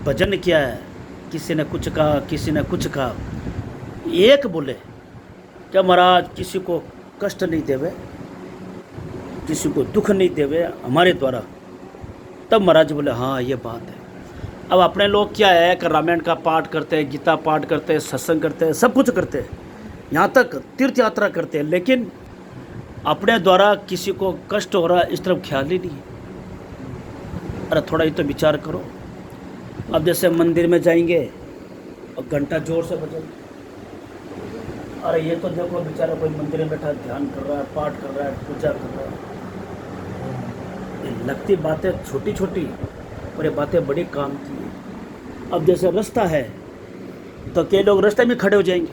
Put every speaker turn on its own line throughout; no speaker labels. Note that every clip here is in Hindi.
भजन किया है, किसी ने कुछ कहा, किसी ने कुछ कहा, एक बोले क्या महाराज किसी को कष्ट नहीं देवे, किसी को दुख नहीं देवे हमारे द्वारा, तब महाराज बोले हाँ ये बात है। अब अपने लोग क्या है कि रामायण का पाठ करते हैं, गीता पाठ करते हैं, सत्संग करते हैं, सब कुछ करते हैं, यहाँ तक तीर्थ यात्रा करते हैं, लेकिन अपने द्वारा किसी को कष्ट हो रहा है इस तरफ ख्याल ही नहीं है। अरे थोड़ा ही तो विचार करो। अब जैसे मंदिर में जाएंगे और घंटा जोर से बजेंगे, अरे ये तो देखो बेचारा कोई मंदिर में बैठा ध्यान कर रहा है, पाठ कर रहा है, पूजा कर रहा है। ये लगती बातें छोटी छोटी और ये बातें बड़ी काम की है। अब जैसे रास्ता है तो कई लोग रास्ते में खड़े हो जाएंगे,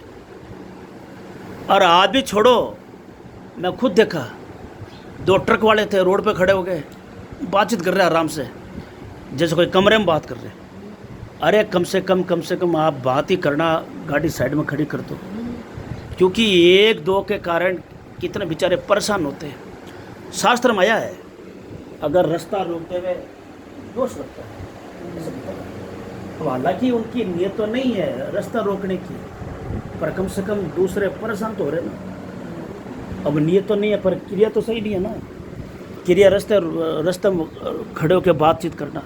और आदमी छोड़ो, मैं खुद देखा 2 ट्रक वाले थे रोड पे खड़े हो गए, बातचीत कर रहे आराम से, जैसे कोई कमरे में बात कर रहे। अरे कम से कम आप बात ही करना, गाड़ी साइड में खड़ी कर दो, क्योंकि 1-2 के कारण कितने बेचारे परेशान होते हैं। शास्त्र में आया है अगर रास्ता रोकते हुए दोष लगता है, तो हालांकि उनकी नीयत तो नहीं है रास्ता रोकने की, पर कम से कम दूसरे परेशान तो हो रहे ना। अब नीयत तो नहीं है पर क्रिया तो सही नहीं है ना। क्रिया रास्ते में खड़े होकर बातचीत करना।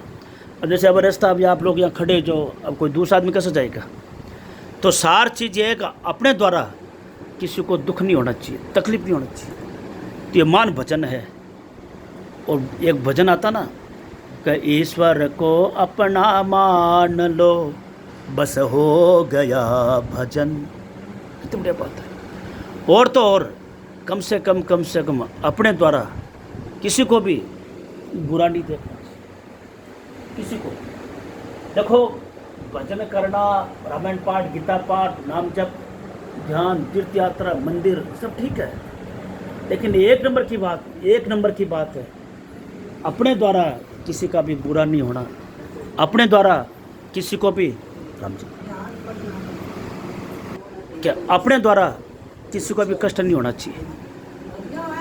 अब जैसे अब रास्ता, अभी आप लोग यहाँ खड़े जो, अब कोई दूसरा आदमी कैसे जाएगा? तो सार चीज़ ये है कि अपने द्वारा किसी को दुख नहीं होना चाहिए, तकलीफ नहीं होना चाहिए। तो ये मान भजन है। और एक भजन आता ना कि ईश्वर को अपना मान लो बस हो गया भजन। कितनी बढ़िया बात है। और तो और कम से कम अपने द्वारा किसी को भी बुरा नहीं देखना चाहिए। किसी को देखो, भजन करना, रामायण पाठ, गीता पाठ, नाम जप, ध्यान, तीर्थ यात्रा, मंदिर, सब ठीक है, लेकिन एक नंबर की बात है अपने द्वारा किसी का भी बुरा नहीं होना, अपने द्वारा किसी को भी अपने द्वारा किसी को भी कष्ट नहीं होना चाहिए,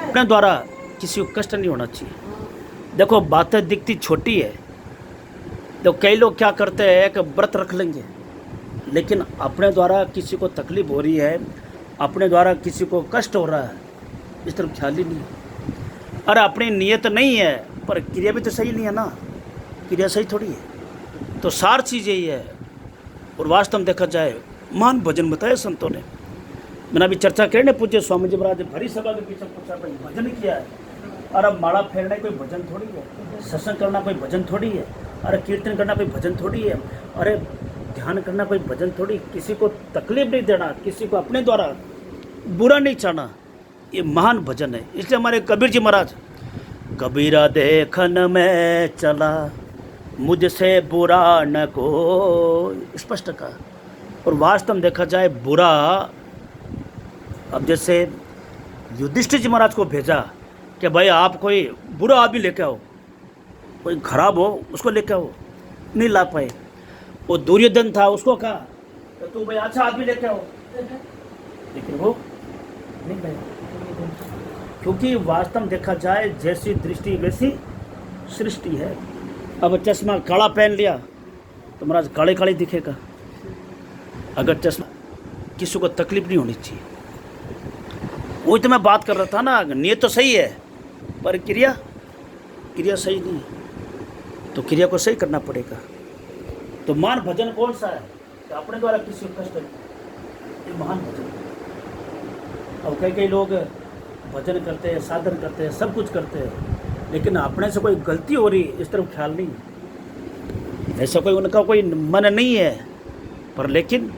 अपने द्वारा किसी को कष्ट नहीं होना चाहिए। देखो बातें दिखती छोटी है, तो कई लोग क्या करते हैं कि व्रत रख लेंगे, लेकिन अपने द्वारा किसी को तकलीफ हो रही है, अपने द्वारा किसी को कष्ट हो रहा है, इस तरफ ख्याल ही नहीं है। अरे अपनी नीयत नहीं है पर क्रिया भी तो सही नहीं है ना, क्रिया सही थोड़ी है। तो सार चीज़ यही है। और वास्तव में देखा जाए महान भजन बताए संतों ने। मैंने अभी चर्चा करने पूछे स्वामी जी महाराज भरी सभा के पीछे पूछा भाई भजन किया है। और अब माला फेरना कोई भजन थोड़ी है, सत्संग करना कोई भजन थोड़ी है, अरे कीर्तन करना कोई भजन थोड़ी है, अरे ध्यान करना कोई भजन थोड़ी। किसी को तकलीफ नहीं देना, किसी को अपने द्वारा बुरा नहीं चाहना, ये महान भजन है। इसलिए हमारे कबीर जी महाराज, कबीरा देखन में चला मुझसे बुरा न को, स्पष्ट कहा। और वास्तव में देखा जाए बुरा, अब जैसे युधिष्ठिर जी महाराज को भेजा कि भाई आप कोई बुरा आदमी लेके आओ, कोई खराब हो उसको लेके आओ, नहीं ला पाए। वो दुर्योधन था, उसको कहा तो तू भाई अच्छा आदमी लेके आओ, लेकिन वो नहीं गया। क्योंकि वास्तव में देखा जाए जैसी दृष्टि वैसी सृष्टि है। अब चश्मा काला पहन लिया तो महाराज काले काले दिखेगा। अगर चश्मा, किसी को तकलीफ नहीं होनी चाहिए। वही तो मैं बात कर रहा था ना, नीयत तो सही है पर क्रिया सही नहीं है, तो क्रिया को सही करना पड़ेगा। तो महान भजन कौन सा है? तो अपने द्वारा किसी को कष्ट, ये महान भजन। अब कई लोग भजन करते हैं, साधन करते हैं, सब कुछ करते हैं, लेकिन अपने से कोई गलती हो रही इस तरफ ख्याल नहीं। ऐसा कोई उनका कोई मन नहीं है, पर लेकिन